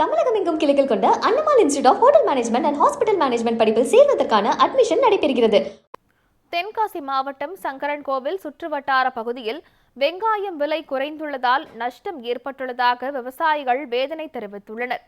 தமிழகம் எங்கும் கிளைகள் கொண்ட அண்ணமால் institute of hotel management and hospital management படிப்பில் சேர்வதற்கான அட்மிஷன் நடைபெறுகிறது. தென்காசி மாவட்டம் சங்கரன்கோவில் சுற்றுவட்டார பகுதியில் வெங்காயம் விலை குறைந்துள்ளதால் நஷ்டம் ஏற்பட்டுள்ளதாக விவசாயிகள் வேதனை தெரிவித்துள்ளனர்.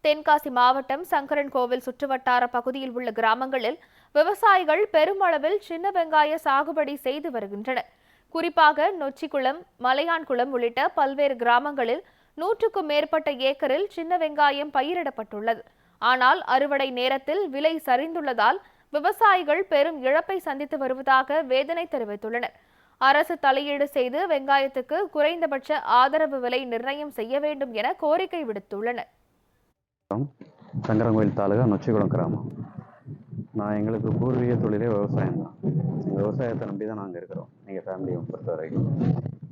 தென்காசி மாவட்டம் சங்கரன்கோவில் சுற்றுவட்டார பகுதியில் உள்ள கிராமங்களில் விவசாயிகள் பெருமளவில் சின்ன வெங்காய சாகுபடி செய்து வருகின்றனர். குறிப்பாக நொச்சிக்குளம், மலையான்குளம் உள்ளிட்ட பல்வேறு கிராமங்களில் 100க்கும் மேற்பட்ட ஏக்கரில் சின்ன வெங்காயம் பயிரிடப்பட்டுள்ளது. ஆனால் அறுவடை நேரத்தில் விலை சரிந்துள்ளதால் விவசாயிகள் பெரும் இழப்பை சந்தித்து வருவதாக வேதனை தெரிவித்துள்ளனர். அரசு தலையீடு செய்து வெங்காயத்துக்கு குறைந்தபட்ச ஆதரவு விலை நிர்ணயம் செய்ய வேண்டும் என கோரிக்கை விடுத்துள்ளனர். சங்கரன்கோவில் தாலுகா நொச்சிக்குளம் கிராமம். எங்களுக்கு பூர்வீக தொழிலே விவசாயம் தான். விவசாயத்தை நம்பி தான் நாங்கள் இருக்கிறோம். எங்கள் ஃபேமிலியை பொறுத்த வரைக்கும்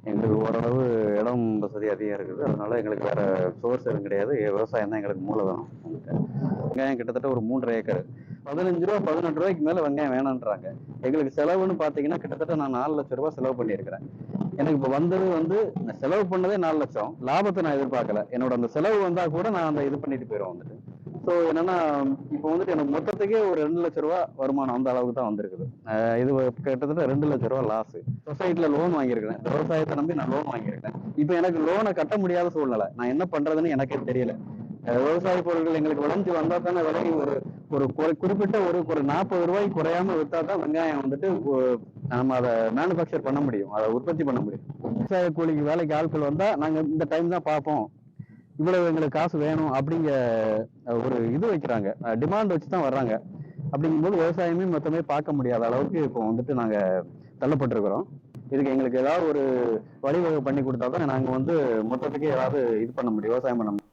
எங்களுக்கு ஓரளவு இடம் வசதி அதிகம் இருக்குது. அதனால எங்களுக்கு வேற சோர்ஸ் எதுவும் கிடையாது. விவசாயம் தான் எங்களுக்கு மூலதனம். வெங்காயம் கிட்டத்தட்ட ஒரு 3 ஏக்கர் 15 ரூபா 18 ரூபாய்க்கு மேலே வெங்காயம் வேணான்றாங்க. எங்களுக்கு செலவுன்னு பார்த்தீங்கன்னா கிட்டத்தட்ட நான் 4 லட்சம் ரூபாய் செலவு பண்ணியிருக்கிறேன். எனக்கு இப்போ வந்தது செலவு பண்ணதே 4 லட்சம். லாபத்தை நான் எதிர்பார்க்கல. என்னோட அந்த செலவு வந்தால் கூட நான் அந்த இது பண்ணிட்டு போயிடுவேன் வந்துட்டு. ஸோ என்னன்னா இப்போ எனக்கு மொத்தத்துக்கே ஒரு 2 லட்ச ரூபா வருமானம் அந்த அளவுக்கு தான் வந்திருக்குது. இது கிட்டத்தட்ட 2 லட்ச ரூபா லாஸ். சொசைட்டில லோன் வாங்கியிருக்கிறேன். விவசாயத்தை நம்பி நான் லோன் வாங்கியிருக்கேன். இப்போ எனக்கு லோனை கட்ட முடியாத சூழ்நிலை. நான் என்ன பண்றதுன்னு எனக்கே தெரியல. விவசாய பொருட்கள் எங்களுக்கு விளைஞ்சு வந்தா தானே விலை ஒரு குறிப்பிட்ட ஒரு 40 ரூபாய்க்கு குறையாம வித்தா தான் வெங்காயம் நம்ம அதை மேனுஃபேக்சர் பண்ண முடியும், அதை உற்பத்தி பண்ண முடியும். விவசாய கூலிக்கு வேலைக்கு ஆட்கள் வந்தா நாங்க இந்த டைம் தான் பார்ப்போம், இவ்வளவு எங்களுக்கு காசு வேணும் அப்படிங்க ஒரு இது வைக்கிறாங்க, டிமாண்ட் வச்சு தான் வர்றாங்க. அப்படிங்கும்போது விவசாயமே மொத்தமே பார்க்க முடியாத அளவுக்கு இப்போ நாங்க தள்ளப்பட்டிருக்கிறோம். இதுக்கு எங்களுக்கு ஏதாவது ஒரு வழிவகை பண்ணி கொடுத்தா தான் நாங்க மொத்தத்துக்கே ஏதாவது இது பண்ண முடியும், விவசாயம் பண்ண முடியும்.